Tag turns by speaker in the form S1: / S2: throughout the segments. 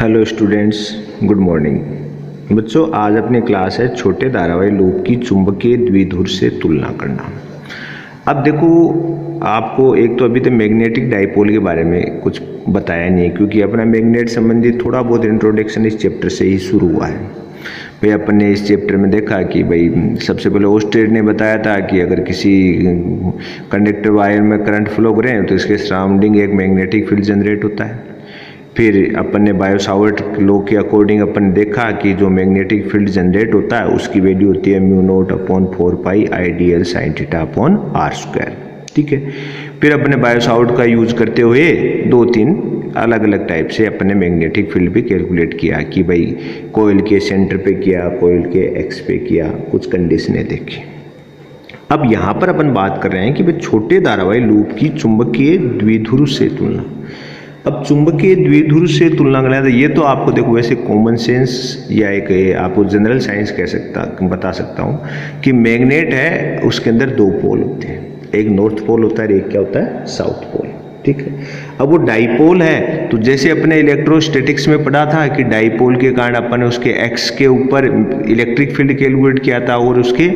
S1: Hello students, good morning. बच्चों, आज अपनी क्लास है छोटे धारावाही लूप की चुंबकीय द्विध्रुव से तुलना करना। अब देखो, आपको एक तो अभी तक मैग्नेटिक डाइपोल के बारे में कुछ बताया नहीं है, क्योंकि अपना मैग्नेट संबंधित थोड़ा बहुत इंट्रोडक्शन इस चैप्टर से ही शुरू हुआ है। भाई अपन ने इस चैप्टर में देखा कि भाई सबसे पहले ओस्टेड ने बताया था कि अगर किसी कंडक्टर वायर में करंट फ्लो करें तो इसके सराउंडिंग एक मैग्नेटिक फील्ड जनरेट होता है। फिर अपन ने बायो सावर्ट लॉ के अकॉर्डिंग अपन देखा कि जो मैग्नेटिक फील्ड जनरेट होता है उसकी वैल्यू होती है μ0/4π IDL sin θ/r²। ठीक है। फिर अपने बायो सावर्ट का यूज करते हुए 2-3 अलग अलग टाइप से अपने मैग्नेटिक फील्ड भी कैलकुलेट किया कि भाई कोयल के सेंटर पे किया, कोयल के एक्स पे किया, कुछ कंडीशनें देखी। अब यहाँ पर अपन बात कर रहे हैं कि भाई छोटे धारावाही लूप की चुंबकीय द्विध्रुव से तुलना। अब चुंबकीय द्विध्रुव से तुलना करना, तो ये तो आपको देखो वैसे कॉमन सेंस या एक आपको जनरल साइंस बता सकता हूँ कि मैग्नेट है, उसके अंदर 2 पोल होते हैं, एक नॉर्थ पोल होता है, एक क्या होता है, साउथ पोल। ठीक है। अब वो डाइपोल है, तो जैसे अपने इलेक्ट्रोस्टैटिक्स में पढ़ा था कि डाइपोल के कारण अपन उसके एक्स के ऊपर इलेक्ट्रिक फील्ड कैलकुलेट किया था और उसके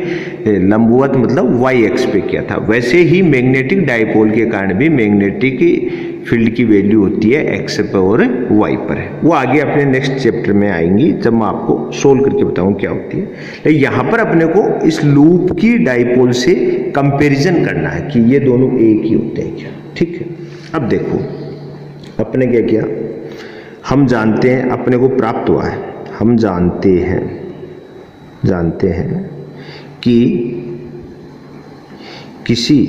S1: लंबवत मतलब वाई एक्स पे किया था, वैसे ही मैग्नेटिक डाइपोल के कारण भी मैग्नेटिक फील्ड की वैल्यू होती है एक्स पर और वाई पर है। वो आगे अपने नेक्स्ट चैप्टर में आएंगी जब मैं आपको सोल्व करके बताऊं क्या होती है। लेकिन यहाँ पर अपने को इस लूप की डाइपोल से कंपैरिजन करना है कि ये दोनों एक ही होते हैं क्या। ठीक है। अब देखो अपने क्या किया, हम जानते हैं, अपने को प्राप्त हुआ है, हम जानते हैं कि किसी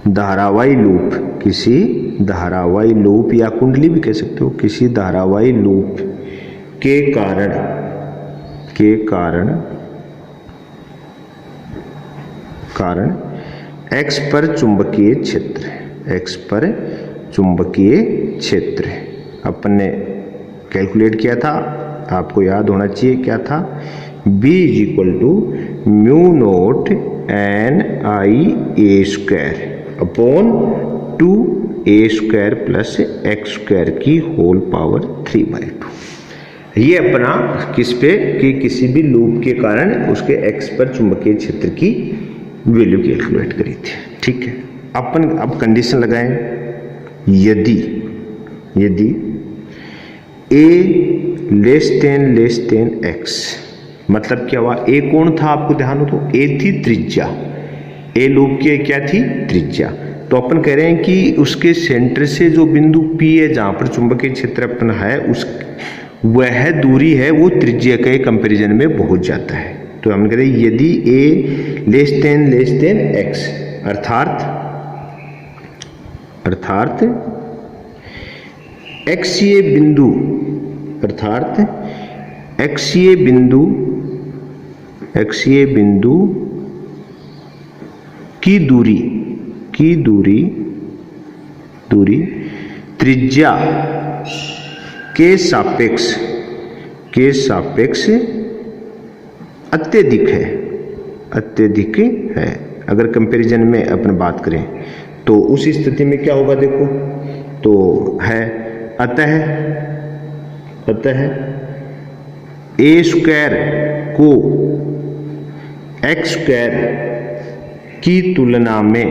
S1: धारावाही लूप या कुंडली भी कह सकते हो, किसी धारावाही लूप के कारण एक्स पर चुंबकीय क्षेत्र अपन ने कैलकुलेट किया था, आपको याद होना चाहिए क्या था, B = μ0 NIA² upon 2A² plus x² की होल पावर 3/2। ये अपना किस पे कि किसी भी लूप के कारण उसके x पर चुंबकीय क्षेत्र की वैल्यू कैलकुलेट करी थी। ठीक है। अपन अब कंडीशन लगाएं, यदि a < x, मतलब क्या हुआ, a कौन था आपको ध्यान हो तो a थी त्रिज्या, a लूप की क्या थी, त्रिज्या। तो अपन कह रहे हैं कि उसके सेंटर से जो बिंदु P है जहां पर चुंबकीय क्षेत्र अपना है उस वह दूरी है वो त्रिज्या के कंपैरिजन में पहुंच जाता है। तो हम कह रहे हैं यदि a < x अर्थात एक्सीय बिंदु की दूरी त्रिज्या के सापेक्ष अत्यधिक है। अगर कंपैरिजन में अपन बात करें तो उस स्थिति में क्या होगा, देखो तो है अतः a² को x² की तुलना में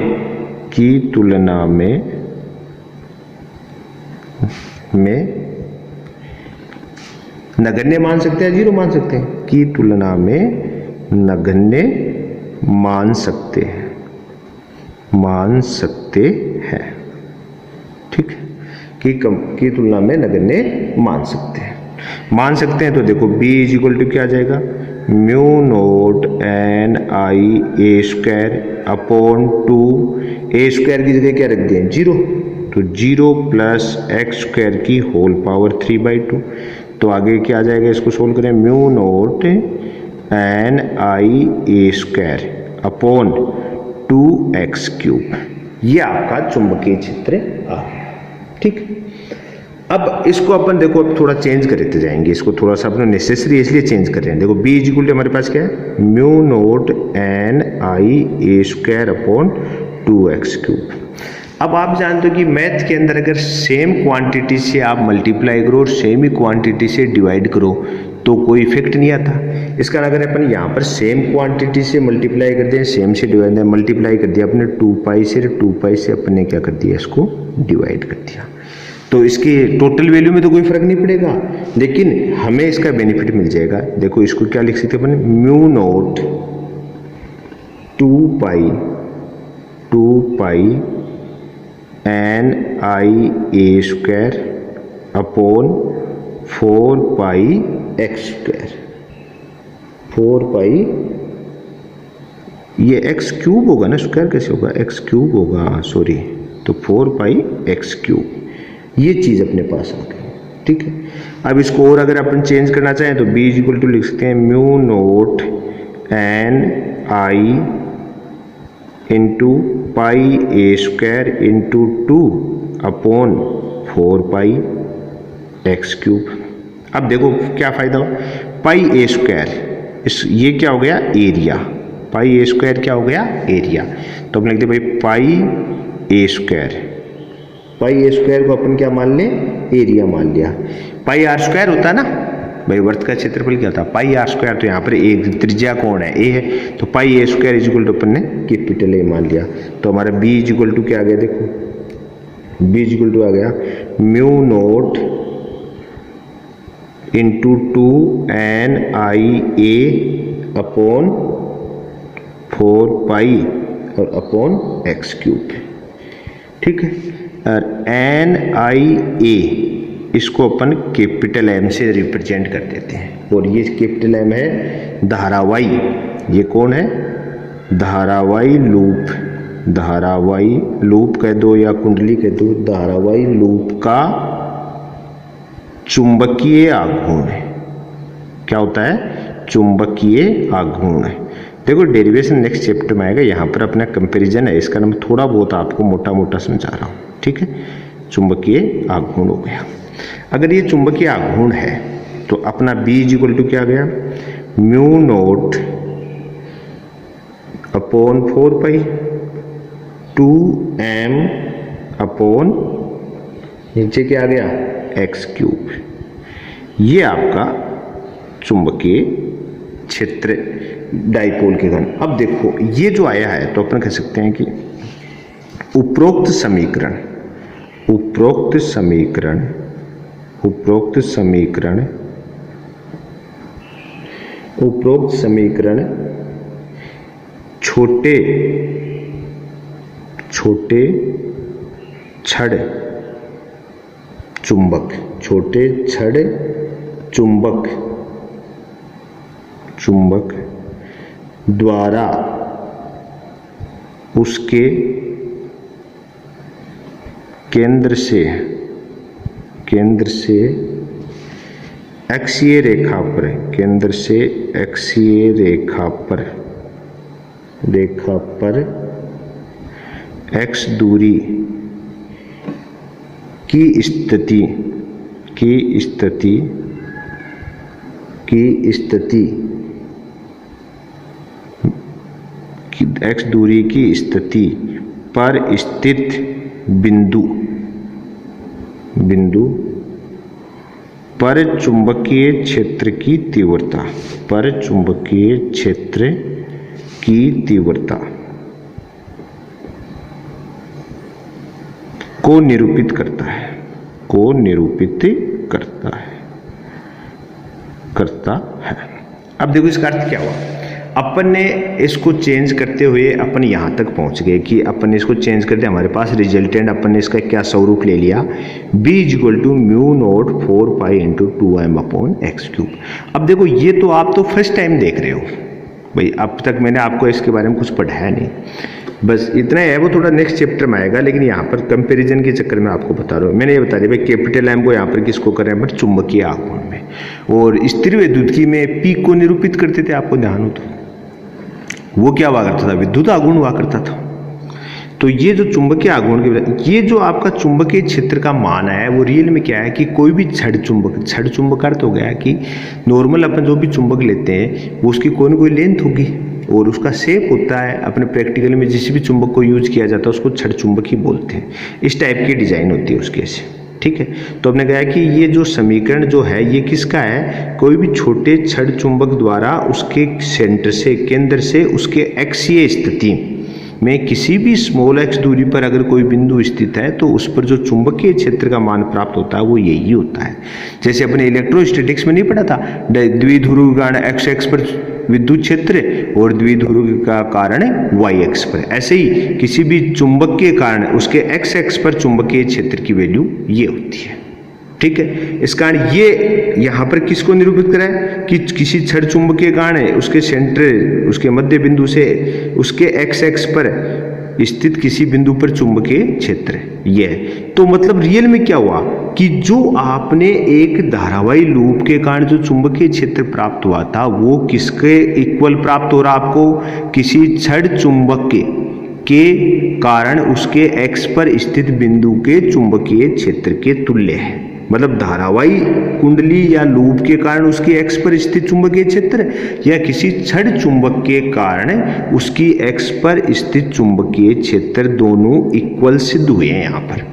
S1: नगण्य मान सकते हैं, 0 मान सकते हैं, की तुलना में नगण्य मान सकते हैं। ठीक है। की तुलना में नगण्य मान सकते हैं। तो देखो B = क्या आ जाएगा, μ0 NIA² अपॉन 2A² की जगह क्या रख दिया, 0, तो 0 प्लस x² की होल पावर 3/2। तो आगे क्या आ जाएगा, इसको सोल्व करें, μ0 NIA² अपॉन 2x³। ये आपका चुंबकीय क्षेत्र आ गया। ठीक। अब इसको अपन देखो अब थोड़ा चेंज करते जाएंगे, इसको थोड़ा सा अपने नेसेसरी इसलिए चेंज कर रहे हैं। देखो B = हमारे पास क्या है, μ0 NIA² अपॉन 2x³। अब आप जानते हो कि मैथ के अंदर अगर सेम क्वांटिटी से आप मल्टीप्लाई करो और सेम ही क्वांटिटी से डिवाइड करो तो कोई इफेक्ट नहीं आता। इसका अगर अपन यहाँ पर सेम क्वांटिटी से मल्टीप्लाई कर दें, सेम से डिवाइड मल्टीप्लाई कर दिया अपने 2 पाई से अपन ने क्या कर दिया, इसको डिवाइड कर दिया, तो इसकी टोटल वैल्यू में तो कोई फर्क नहीं पड़ेगा, लेकिन हमें इसका बेनिफिट मिल जाएगा। देखो इसको क्या लिख सकते अपन, म्यू नोट 2 पाई एन आई ए स्क्वायर अपॉन 4 पाई एक्स स्क्वायर। 4 पाई, ये एक्स क्यूब होगा ना, स्क्वायर कैसे होगा, एक्स क्यूब होगा, सॉरी, तो 4 पाई एक्स क्यूब, ये चीज़ अपने पास आ गई। ठीक है, अब इसको और अगर अपन चेंज करना चाहें तो b इक्वल टू लिख सकते हैं म्यू नोट एन आई इंटू पाई ए स्क्वायर इंटू 2 अपॉन 4 पाई एक्स क्यूब। अब देखो क्या फ़ायदा हो, पाई ए स्क्वायर, इस ये क्या हो गया, एरिया, पाई ए स्क्वायर क्या हो गया, एरिया, तो अपन लिखते भाई पाई ए स्क्वायर, पाई ए स्क्वायर को अपन क्या मान लें, एरिया मान लिया। पाई आर स्क्वायर होता ना भाई, वर्त का क्षेत्रफल क्या था, पाई आर स्क्वायर, तो यहाँ पर एक त्रिज्या कौन है, ए है, तो पाई ए स्क्वायर इज इक्वल टू अपन ने कैपिटल ए मान लिया, तो हमारा बी इज इक्वल टू क्या आ गया, देखो बी इज इक्वल टू आ गया म्यू नोट इंटू 2 एन आई ए अपॉन 4 पाई और अपॉन एक्स क्यूब। ठीक है, और एन आई ए इसको अपन कैपिटल एम से रिप्रेजेंट कर देते हैं, और ये कैपिटल एम है धारावाई, ये कौन है, धारावाई लूप, धारावाई लूप कह दो या कुंडली कह दो, धारावाई लूप का चुंबकीय आघूर्ण है। क्या होता है, चुंबकीय आघूर्ण। देखो डेरिवेशन नेक्स्ट चैप्टर में आएगा, यहाँ पर अपना कंपैरिजन है, इसका नाम थोड़ा बहुत आपको मोटा मोटा समझा रहा हूँ। ठीक है, चुंबकीय आघूर्ण हो गया। अगर ये चुंबकीय आघूर्ण है तो अपना B इज इक्वल टू क्या गया, म्यू नोट अपॉन 4 पाई 2m अपॉन नीचे क्या आ गया, एक्स क्यूब। ये आपका चुंबकीय क्षेत्र डाइपोल के घन। अब देखो ये जो आया है तो अपन कह सकते हैं कि उपरोक्त समीकरण छोटे छड़ चुंबक द्वारा उसके केंद्र से अक्षीय रेखा पर, केंद्र से अक्षीय रेखा पर x दूरी की स्थिति x दूरी की स्थिति पर स्थित बिंदु पर चुंबकीय क्षेत्र की तीव्रता को निरूपित करता है। अब देखो इसका अर्थ क्या हुआ, अपन ने इसको चेंज करते हुए अपन यहाँ तक पहुँच गए कि अपन ने इसको चेंज कर दिया, हमारे पास रिजल्टेंट अपन ने इसका क्या स्वरूप ले लिया, b is equal to mu nought 4 pi into 2m upon x cube. अब देखो ये तो आप तो फर्स्ट टाइम देख रहे हो भाई, अब तक मैंने आपको इसके बारे में कुछ पढ़ाया नहीं, बस इतना है, वो थोड़ा नेक्स्ट चैप्टर में आएगा, लेकिन यहाँ पर कंपैरिजन के चक्कर में आपको बता रहा हूँ। मैंने ये बता दिया भाई कैपिटल एम को यहाँ पर किसको करें, पर चुंबकीय आघूर्ण में, और स्थिर विद्युत में पी को निरूपित करते थे, आपको ध्यान हो तो वो क्या हुआ करता था, विद्युत आघूर्ण हुआ करता था। तो ये जो चुंबकीय आघूर्ण के, ये जो आपका चुंबकीय क्षेत्र का मान है वो रियल में क्या है कि कोई भी छड़ चुंबक अर्थ हो गया कि नॉर्मल अपन जो भी चुंबक लेते हैं वो उसकी कोई ना कोई लेंथ होगी, और उसका शेप होता है, अपने प्रैक्टिकल में जिस भी चुंबक को यूज किया जाता है उसको छड़ चुंबक ही बोलते हैं। इस टाइप की डिजाइन होती है उसके से, ठीक है। तो हमने कहा कि ये जो समीकरण जो है ये किसका है, कोई भी छोटे छड़ चुंबक द्वारा उसके सेंटर से, केंद्र से उसके एक्सीय स्थिति में किसी भी स्मॉल x दूरी पर अगर कोई बिंदु स्थित है तो उस पर जो चुंबकीय क्षेत्र का मान प्राप्त होता है वो यही होता है। जैसे अपने इलेक्ट्रोस्टैटिक्स में नहीं पढ़ा था, द्विध्रुव के कारण x पर विद्युत क्षेत्र और द्विध्रुव का कारण y x पर, ऐसे ही किसी भी चुंबक के कारण उसके x x पर चुंबकीय क्षेत्र की वैल्यू ये होती है, ठीक है। इस कारण ये यहाँ पर किसको निरूपित करा है कि किसी छड़ चुंबक के कारण उसके सेंटर, उसके मध्य बिंदु से उसके एक्स एक्स पर स्थित किसी बिंदु पर चुंबकीय क्षेत्र ये है। तो मतलब रियल में क्या हुआ कि जो आपने एक धारावाही लूप के कारण जो चुंबकीय क्षेत्र प्राप्त हुआ था वो किसके इक्वल प्राप्त हो रहा आपको, किसी छड़ चुंबक के कारण उसके एक्स पर स्थित बिंदु के चुंबकीय क्षेत्र के तुल्य है। मतलब धारावाही कुंडली या लूप के कारण उसकी एक्स पर स्थित चुंबकीय क्षेत्र या किसी छड़ चुंबक के कारण उसकी एक्स पर स्थित चुंबकीय क्षेत्र दोनों इक्वल सिद्ध हुए हैं। यहाँ पर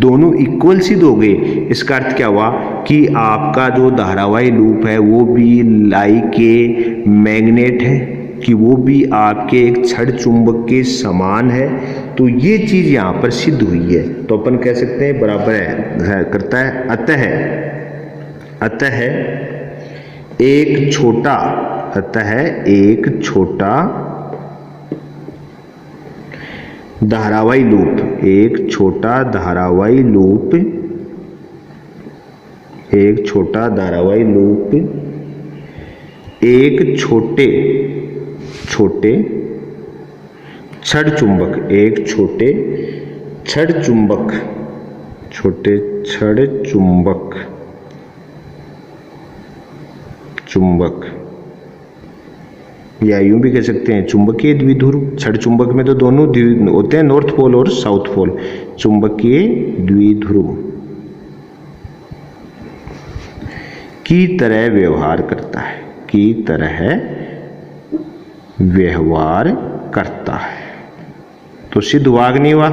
S1: दोनों इक्वल सिद्ध हो गए। इसका अर्थ क्या हुआ कि आपका जो धारावाही लूप है वो भी लाइक ए मैग्नेट है, कि वो भी आपके एक छड़ चुंबक के समान है। तो ये चीज यहाँ पर सिद्ध हुई है, तो अपन कह सकते हैं बराबर है करता है। अतः एक छोटा धारावाही लूप, एक छोटा धारावाही लूप एक छोटे छड़ चुंबक, एक छोटे छड़ चुंबक या यूं भी कह सकते हैं चुंबकीय द्विध्रुव। छड़ चुंबक में तो दोनों होते हैं, नॉर्थ पोल और साउथ पोल। चुंबकीय द्विध्रुव की तरह व्यवहार करता है, तो सिद्ध हुआ कि नहीं हुआ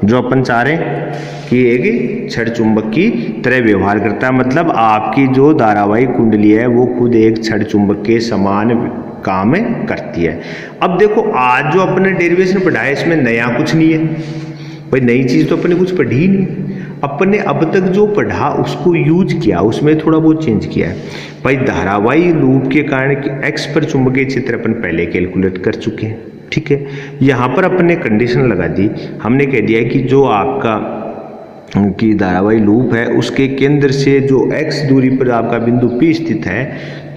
S1: जो अपन चाह रहे हैं कि एक छड़ चुंबक की तरह व्यवहार करता है। मतलब आपकी जो धारावाही कुंडली है वो खुद एक छड़ चुंबक के समान काम करती है। अब देखो आज जो अपने डेरिवेशन पढ़ा है इसमें नया कुछ नहीं है भाई, नई चीज तो अपने कुछ पढ़ी ही नहीं। अपने अब तक जो पढ़ा उसको यूज किया, उसमें थोड़ा बहुत चेंज किया है भाई। धारावाही लूप के कारण एक्स पर चुंबकीय क्षेत्र अपन पहले कैलकुलेट कर चुके हैं, ठीक है। यहाँ पर अपन ने कंडीशन लगा दी, हमने कह दिया कि जो आपका की धारावाही लूप है उसके केंद्र से जो x दूरी पर आपका बिंदु P स्थित है,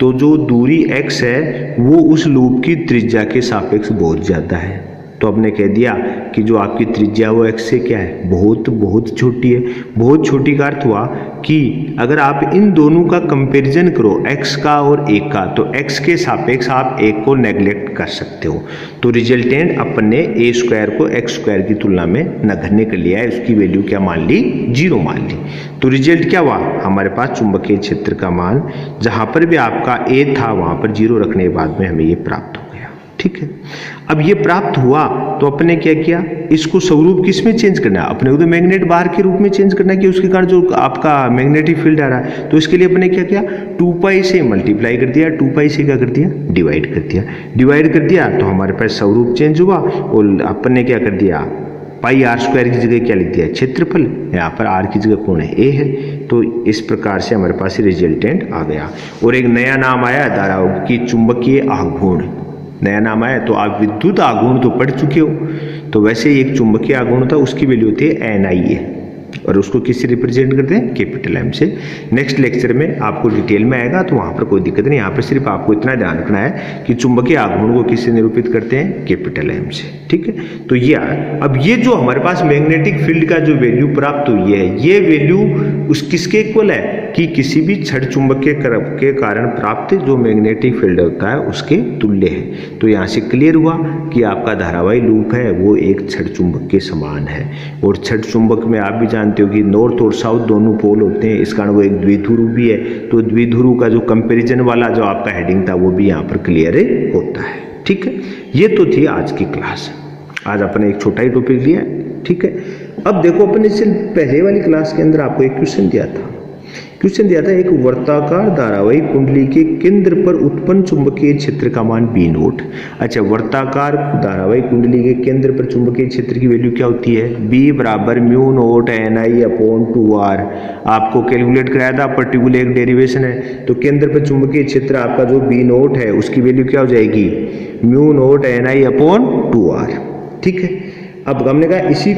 S1: तो जो दूरी x है वो उस लूप की त्रिज्या के सापेक्ष बहुत ज्यादा है। तो हमने कह दिया कि जो आपकी त्रिज्या वो x से क्या है, बहुत छोटी है। बहुत छोटी का अर्थ हुआ कि अगर आप इन दोनों का कंपैरिजन करो x का और a का, तो x के सापेक्ष आप a को नेग्लेक्ट कर सकते हो। तो रिजल्टेंट अपन ने a स्क्वायर को x स्क्वायर की तुलना में नगण्य कर लिया है, उसकी वैल्यू क्या मान ली, 0 मान ली। तो रिजल्ट क्या हुआ, हमारे पास चुंबकीय क्षेत्र का मान जहां पर भी आपका a था वहां पर 0 रखने के बाद में हमें ये प्राप्त हो गया, ठीक है। अब ये प्राप्त हुआ तो अपने क्या किया, इसको स्वरूप किस में चेंज करना है, अपने को तो मैग्नेट बार के रूप में चेंज करना है कि उसके कारण जो आपका मैग्नेटिक फील्ड आ रहा है। तो इसके लिए अपने क्या किया, 2 पाई से मल्टीप्लाई कर दिया, 2 पाई से क्या कर दिया, डिवाइड कर दिया। तो हमारे पास स्वरूप चेंज हुआ और अपन ने क्या कर दिया, पाई आर स्क्वायर की जगह क्या लिख दिया, क्षेत्रफल। यहाँ पर आर की जगह कौन है, ए है। तो इस प्रकार से हमारे पास रिजल्टेंट आ गया। और एक नया नाम आया धाराओं की चुंबकीय आघूर्ण, नया नाम आया। तो आप विद्युत आघूर्ण तो पढ़ चुके हो, तो वैसे ही एक चुंबकीय आघूर्ण था, उसकी वैल्यू होती है NIA और उसको किससे रिप्रेजेंट करते हैं, कैपिटल M से। नेक्स्ट लेक्चर में आपको डिटेल में आएगा, तो वहां पर कोई दिक्कत नहीं। यहाँ पर सिर्फ आपको इतना ध्यान रखना है कि चुंबकीय आघूर्ण को किससे निरूपित करते हैं, कैपिटल M से, ठीक है। तो ये अब ये जो हमारे पास मैग्नेटिक फील्ड का जो वैल्यू प्राप्त हुई है, ये वैल्यू उस किसके इक्वल है कि किसी भी छड़ चुंबक के कारण प्राप्त जो मैग्नेटिक फील्ड होता है उसके तुल्य है। तो यहाँ से क्लियर हुआ कि आपका धारावाही लूप है वो एक छड़ चुंबक के समान है। और छड़ चुंबक में आप भी जानते हो कि नॉर्थ और साउथ दोनों पोल होते हैं, इस कारण वो एक द्विध्रुव भी है। तो द्विध्रुव का जो कंपैरिजन वाला जो आपका हेडिंग था वो भी यहाँ पर क्लियर होता है। ठीक है, ये तो थी आज की क्लास। आज अपने एक छोटा ही टॉपिक लिया है, ठीक है। अब देखो अपने इससे पहले वाली क्लास के अंदर आपको एक क्वेश्चन दिया था। क्वेश्चन दिया था एक वर्ताकार धारावाही कुंडली के केंद्र पर उत्पन्न चुंबकीय क्षेत्र का मान बी नोट। अच्छा, वर्ताकार धारावाही कुंडली के केंद्र पर चुंबकीय क्षेत्र की वैल्यू क्या होती है? बी बराबर म्यू नोट एन आई अपॉन 2r। आपको कैलकुलेट कराया था, पर्टिकुलर एक डेरिवेशन है, तो केंद्र पर चुंबकीय क्षेत्र आपका जो बी नोट है उसकी वैल्यू क्या हो जाएगी? म्यू नोट एन आई अपॉन 2r, ठीक है। अब हमने कहा इसी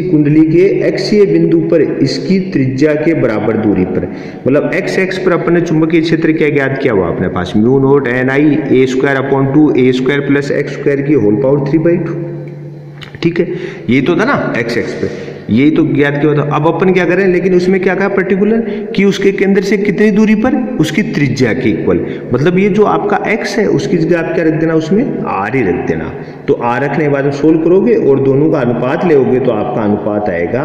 S1: कुंडली के एक्सीय बिंदु पर इसकी त्रिज्या के बराबर दूरी पर, मतलब एक्स एक्स पर अपने चुंबकीय क्षेत्र क्या ज्ञात किया हुआ अपने पास? म्यू नोट एन आई ए स्क्वायर अपॉन 2 ए स्क्वायर प्लस एक्स स्क्वायर की होल पावर 3/2, ठीक है। ये तो था ना एक्स एक्स पे, यही तो ज्ञात किया था। अब अपन क्या करें, लेकिन उसमें क्या कहा पर्टिकुलर कि उसके केंद्र से कितनी दूरी पर? उसकी त्रिज्या के इक्वल, मतलब ये जो आपका x है उसकी जगह आप क्या रख देना? उसमें r ही रख देना। तो r रखने के बाद में सोल्व करोगे और दोनों का अनुपात लोगे तो आपका अनुपात आएगा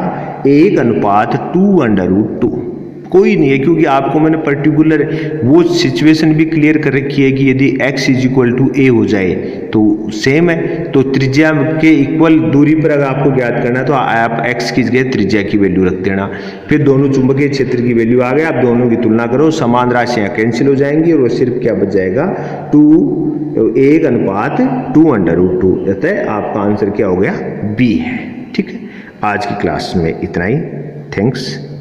S1: 1:2√2। कोई नहीं है, क्योंकि आपको मैंने पर्टिकुलर वो सिचुएशन भी क्लियर कर रखी है कि यदि x = a हो जाए तो सेम है, तो त्रिज्या के इक्वल दूरी पर अगर आपको ज्ञात करना है तो आप x की जगह त्रिज्या की वैल्यू रख देना। फिर दोनों चुंबकीय क्षेत्र की वैल्यू आ गए, आप दोनों की तुलना करो, समान राशियां कैंसिल हो जाएंगी और सिर्फ क्या बच जाएगा? 1:2√2। अतः आपका आंसर क्या हो गया? बी है, ठीक है। आज की क्लास में इतना ही। थैंक्स।